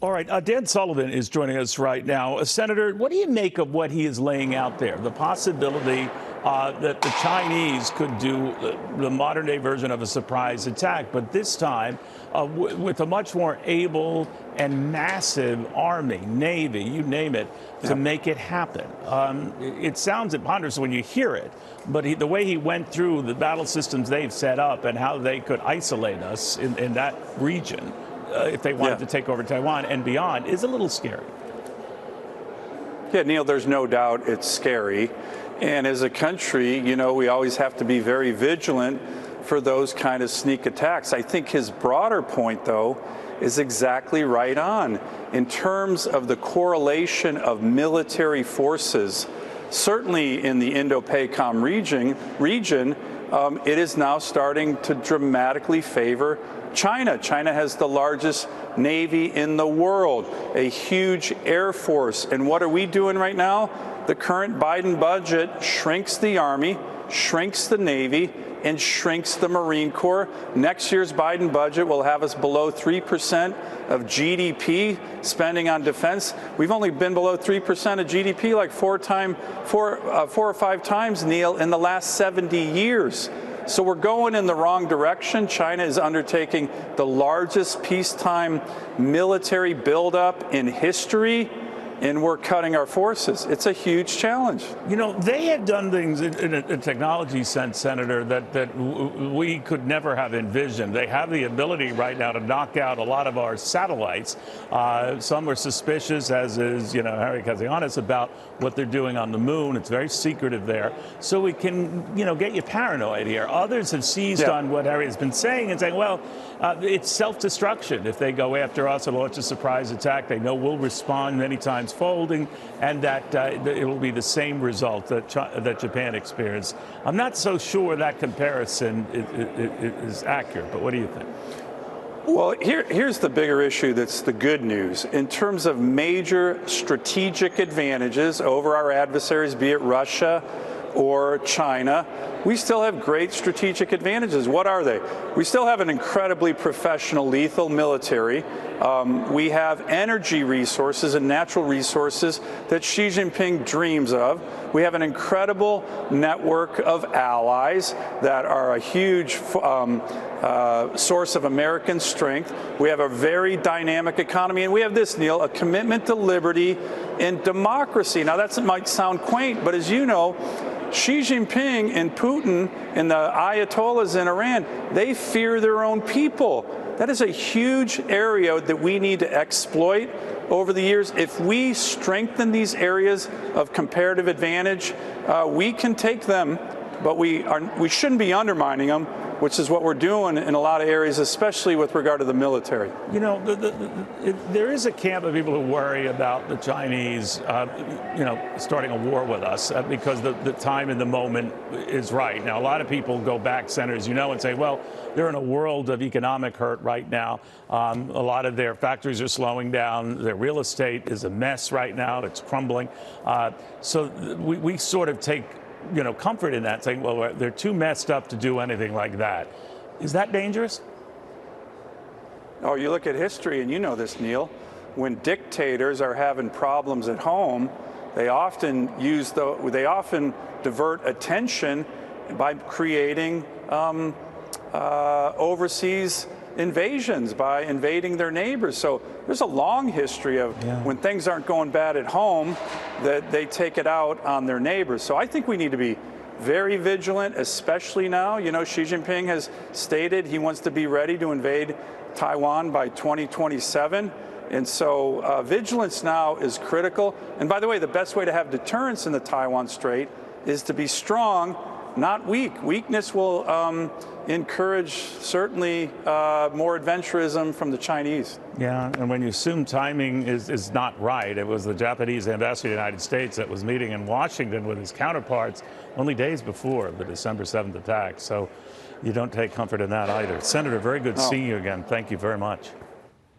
All right, Dan Sullivan is joining us right now. Senator, what do you make of what he is laying out there? The possibility that the Chinese could do the modern day version of a surprise attack, but this time with a much more able and massive army, navy, you name it, to make it happen. It sounds ponderous when you hear it, but the way he went through the battle systems they've set up and how they could isolate us in that region, if they wanted to take over Taiwan and beyond, is a little scary. Yeah, Neil, there's no doubt it's scary. And as a country, you know, we always have to be very vigilant for those kind of sneak attacks. I think his broader point, though, is exactly right on. In terms of the correlation of military forces, certainly in the Indo-PACOM region, it is now starting to dramatically favor China. China has the largest navy in the world, a huge air force. And what are we doing right now? The current Biden budget shrinks the Army, shrinks the Navy, and shrinks the Marine Corps. Next year's Biden budget will have us below 3% of GDP spending on defense. We've only been below 3% of GDP like four or five times, Neil, in the last 70 years. So we're going in the wrong direction. China is undertaking the largest peacetime military buildup in history, and we're cutting our forces. It's a huge challenge. You know, they have done things in a technology sense, Senator, that we could never have envisioned. They have the ability right now to knock out a lot of our satellites. Some are suspicious, as is, you know, Harry Kazianis, about what they're doing on the moon. It's very secretive there. So we can, you know, get you paranoid here. Others have seized on what Harry has been saying and saying, well, it's self-destruction. If they go after us and launch a surprise attack, they know we'll respond many times folding, and that it will be the same result that Japan experienced. I'm not so sure that comparison is accurate, but what do you think? Well, here's the bigger issue that's the good news. In terms of major strategic advantages over our adversaries, be it Russia or China, we still have great strategic advantages. What are they? We still have an incredibly professional, lethal military. We have energy resources and natural resources that Xi Jinping dreams of. We have an incredible network of allies that are a huge source of American strength. We have a very dynamic economy, and we have this, Neil, a commitment to liberty and democracy. Now, that might sound quaint, but as you know, Xi Jinping and Putin and the Ayatollahs in Iran, they fear their own people. That is a huge area that we need to exploit over the years. If we strengthen these areas of comparative advantage, we can take them, but we shouldn't be undermining them, which is what we're doing in a lot of areas, especially with regard to the military. You know, there is a camp of people who worry about the Chinese, you know, starting a war with us because the time and the moment is right. Now, a lot of people go back, Senator, as you know, and say, well, they're in a world of economic hurt right now. A lot of their factories are slowing down. Their real estate is a mess right now. It's crumbling. So we sort of take, you know, comfort in that, saying, well, they're too messed up to do anything like that. Is that dangerous? Oh, you look at history, and you know this, Neil. When dictators are having problems at home, they often divert attention by creating overseas invasions, by invading their neighbors. So there's a long history of when things aren't going bad at home, that they take it out on their neighbors. So I think we need to be very vigilant, especially now. You know, Xi Jinping has stated he wants to be ready to invade Taiwan by 2027. And so vigilance now is critical. And by the way, the best way to have deterrence in the Taiwan Strait is to be strong, not weak. Weakness will encourage certainly more adventurism from the Chinese. Yeah, and when you assume timing is not right, it was the Japanese ambassador to the United States that was meeting in Washington with his counterparts only days before the December 7th attack. So you don't take comfort in that either. Senator, very good seeing you again. Thank you very much.